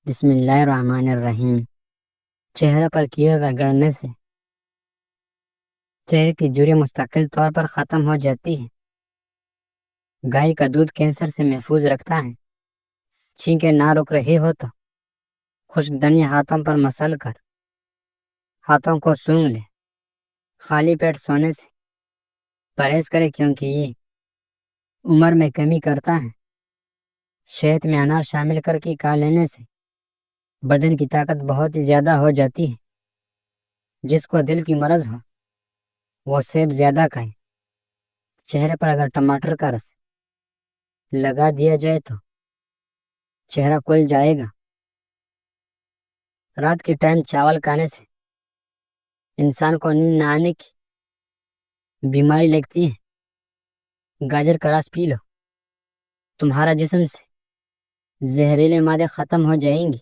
بسم اللہ الرحمن الرحیم۔ چہرے پر کیل رگڑنے سے چہرے کی جڑی مستقل طور پر ختم ہو جاتی ہے۔ گائے کا دودھ کینسر سے محفوظ رکھتا ہے۔ چھینکیں نہ رک رہی ہو تو خشک دانی ہاتھوں پر مسل کر ہاتھوں کو سونگھ لے۔ خالی پیٹ سونے سے پرہیز کرے کیونکہ یہ عمر میں کمی کرتا ہے۔ شہد میں انار شامل کر کے کھا لینے سے بدن کی طاقت بہت ہی زیادہ ہو جاتی ہے۔ جس کو دل کی مرض ہو وہ سیب زیادہ کھائے۔ چہرے پر اگر ٹماٹر کا رس لگا دیا جائے تو چہرہ کھل جائے گا۔ رات کے ٹائم چاول کھانے سے انسان کو نیند نہ آنے کی بیماری لگتی ہے۔ گاجر کا رس پی لو، تمہارا جسم سے زہریلے مادے ختم ہو جائیں گی۔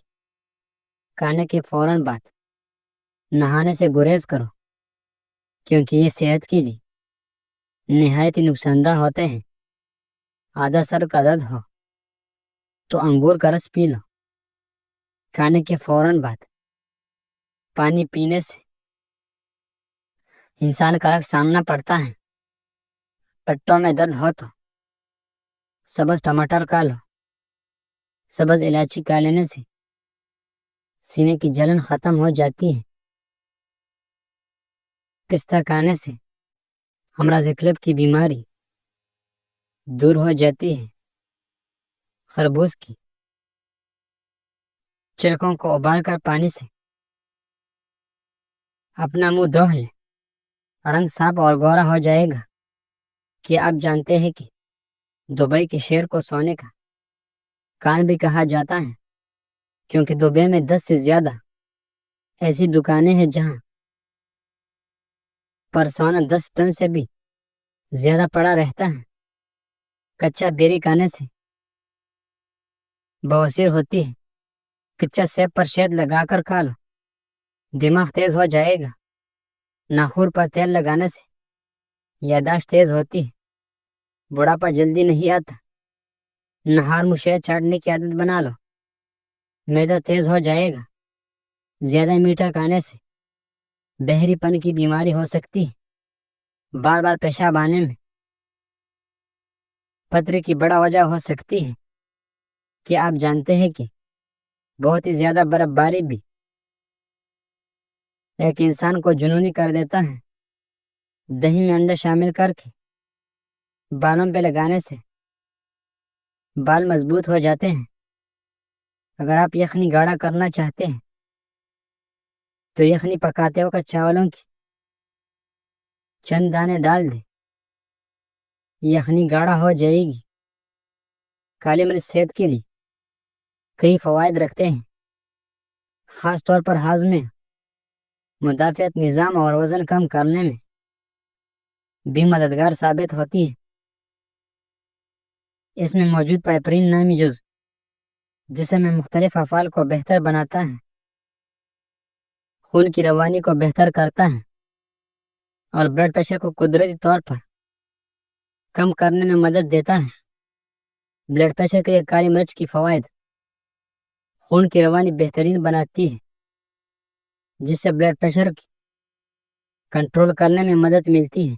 کھانے کے فوراً بعد نہانے سے گریز کرو کیونکہ یہ صحت کے لیے نہایت ہی نقصان دہ ہوتے ہیں۔ آدھا سر کا درد ہو تو انگور کا رس پی لو۔ کھانے کے فوراً بعد پانی پینے سے انسان کا رخ سامنا پڑتا ہے۔ پٹوں میں درد ہو تو سبز ٹماٹر کھا لو۔ سبز الائچی کھا لینے سے سینے کی جلن ختم ہو جاتی ہے۔ پستہ کھانے سے امراض قلب کی بیماری دور ہو جاتی ہے۔ خربوز کی چھلکوں کو ابال کر پانی سے اپنا منہ دھو لے، رنگ صاف اور گورا ہو جائے گا۔ کیا آپ جانتے ہیں کہ دبئی کے شہر کو سونے کا کان بھی کہا جاتا ہے کیونکہ دبئی میں 10 سے زیادہ ایسی دکانیں ہیں جہاں پر سونا 10 ٹن سے بھی زیادہ پڑا رہتا ہے۔ کچا بیری کھانے سے بواسیر ہوتی ہے۔ کچا سیب پر شہد لگا کر کھا لو، دماغ تیز ہو جائے گا۔ ناخن پر تیل لگانے سے یادداشت تیز ہوتی ہے۔ بڑھاپا جلدی نہیں آتا۔ نہار منہ شہد چاٹنے کی عادت بنا لو، معدہ تیز ہو جائے گا۔ زیادہ میٹھا کھانے سے بہری پن کی بیماری ہو سکتی ہے۔ بار بار پیشاب آنے میں پتھری کی بڑا وجہ ہو سکتی ہے۔ کیا آپ جانتے ہیں کہ بہت ہی زیادہ برف باری بھی ایک انسان کو جنونی کر دیتا ہے۔ دہی میں انڈا شامل کر کے بالوں پہ لگانے سے بال مضبوط ہو جاتے ہیں۔ اگر آپ یخنی گاڑھا کرنا چاہتے ہیں تو یخنی پکاتے وقت چاولوں کی چند دانے ڈال دیں، یخنی گاڑھا ہو جائے گی۔ کالی مرچ صحت کے لیے کئی فوائد رکھتے ہیں، خاص طور پر ہاضمے، مدافعت نظام اور وزن کم کرنے میں بھی مددگار ثابت ہوتی ہے۔ اس میں موجود پیپرین نامی جز جسم میں مختلف افعال کو بہتر بناتا ہے، خون کی روانی کو بہتر کرتا ہے اور بلڈ پریشر کو قدرتی طور پر کم کرنے میں مدد دیتا ہے۔ بلڈ پریشر کے لیے کالی مرچ کی فوائد: خون کی روانی بہترین بناتی ہے جس سے بلڈ پریشر کی کنٹرول کرنے میں مدد ملتی ہے۔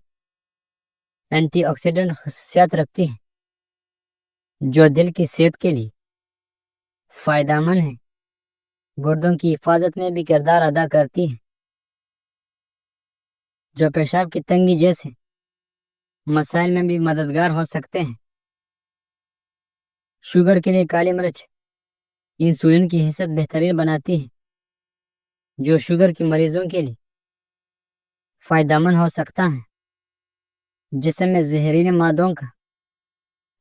اینٹی آکسیڈنٹ خصوصیات رکھتی ہے جو دل کی صحت کے لیے فائدہ مند ہے۔ گردوں کی حفاظت میں بھی کردار ادا کرتی ہے جو پیشاب کی تنگی جیسے مسائل میں بھی مددگار ہو سکتے ہیں۔ شوگر کے لیے کالی مرچ انسولین کی حیثیت بہترین بناتی ہے جو شوگر کے مریضوں کے لیے فائدہ مند ہو سکتا ہے۔ جسم میں زہریلے مادوں کا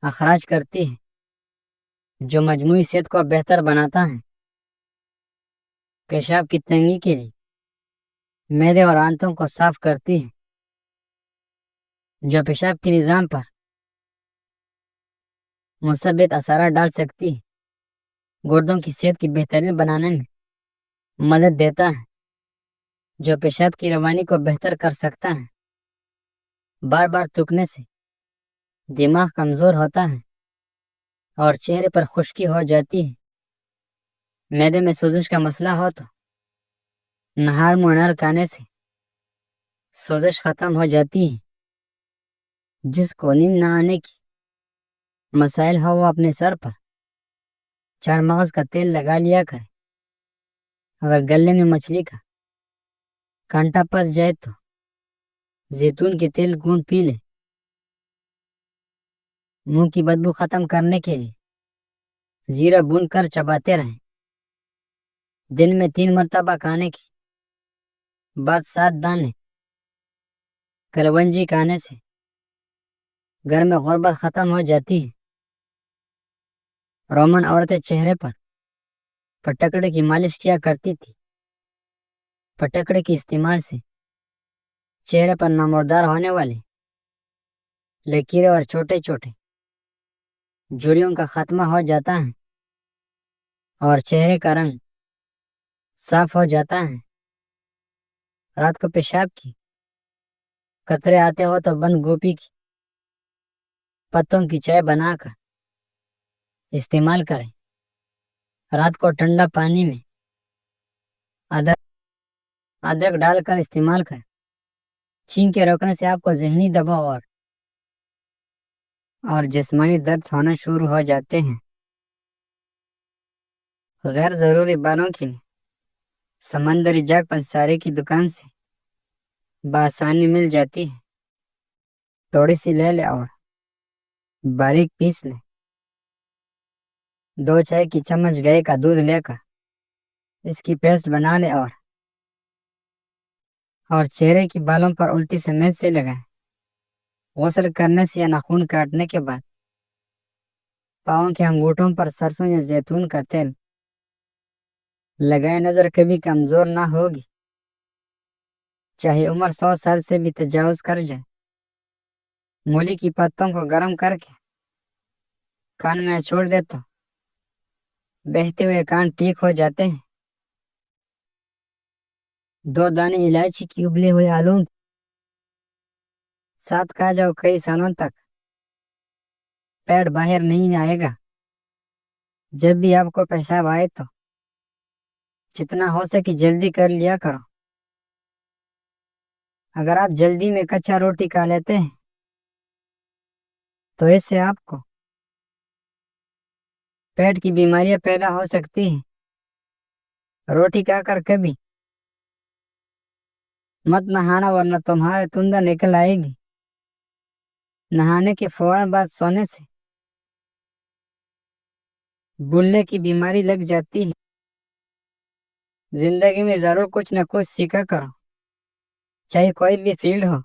اخراج کرتی ہے جو مجموعی صحت کو بہتر بناتا ہے۔ پیشاب کی تنگی کے لیے معدے اور آنتوں کو صاف کرتی ہے جو پیشاب کے نظام پر مثبت اثرات ڈال سکتی ہے۔ گردوں کی صحت کی بہترین بنانے میں مدد دیتا ہے جو پیشاب کی روانی کو بہتر کر سکتا ہے۔ بار بار تھوکنے سے دماغ کمزور ہوتا ہے اور چہرے پر خشکی ہو جاتی ہے۔ معدے میں سوزش کا مسئلہ ہو تو نہار منار کھانے سے سوزش ختم ہو جاتی ہے۔ جس کو نیند نہ آنے کی مسائل ہو وہ اپنے سر پر 4 مغز کا تیل لگا لیا کرے۔ اگر گلے میں مچھلی کا کانٹا پس جائے تو زیتون کے تیل گھونٹ پی لے۔ منہ کی بدبو ختم کرنے کے لیے زیرہ بھون کر چباتے رہیں۔ دن میں 3 مرتبہ کھانے کی بعد 7 دانے کلونجی کھانے سے گھر میں غربت ختم ہو جاتی ہے۔ رومن عورتیں چہرے پر پٹکڑے کی مالش کیا کرتی تھی۔ پٹکڑے کے استعمال سے چہرے پر نمودار ہونے والے لکیریں اور چھوٹے چھوٹے جھریوں کا خاتمہ ہو جاتا ہے اور چہرے کا رنگ صاف ہو جاتا ہے۔ رات کو پیشاب کی قطرے آتے ہو تو بند گوبھی کی پتوں کی چائے بنا کر استعمال کریں۔ رات کو ٹھنڈا پانی میں ادرک ڈال کر استعمال کریں۔ چھینک کے روکنے سے آپ کو ذہنی دباؤ اور جسمانی درد ہونا شروع ہو جاتے ہیں۔ غیر ضروری بالوں کے لیے سمندری جاگ پنساری کی دکان سے بآسانی مل جاتی ہے۔ تھوڑی سی لے لے اور باریک پیس لے۔ 2 چائے کی چمچ گائے کا دودھ لے کر اس کی پیسٹ بنا لے اور چہرے کی بالوں پر الٹی سمیت سے لگائیں۔ غسل کرنے سے یا ناخن کاٹنے کے بعد پاؤں کے انگوٹھوں پر سرسوں یا زیتون کا تیل لگائیں۔ نظر کبھی کمزور نہ ہوگی چاہے عمر 100 سال سے بھی تجاوز کر جائے۔ مولی کی پتوں کو گرم کر کے کان میں چھوڑ دے تو بہتے ہوئے کان ٹھیک ہو جاتے ہیں۔ 2 دانے الائچی کی ابلے ہوئے آلوں ساتھ کھا جاؤ، کئی سالوں تک پیٹ باہر نہیں آئے گا۔ جب بھی آپ کو پیشاب آئے تو جتنا ہو سکے جلدی کر لیا کرو۔ اگر آپ جلدی میں کچا روٹی کھا لیتے ہیں تو اس سے آپ کو پیٹ کی بیماریاں پیدا ہو سکتی ہیں۔ روٹی کھا کر کبھی مت نہانا ورنہ تمہارے تندہ نکل آئے گی۔ نہانے کے فوراً بعد سونے سے بھولنے کی بیماری لگ جاتی ہے۔ زندگی میں ضرور کچھ نہ کچھ سیکھا کرو، چاہے کوئی بھی فیلڈ ہو۔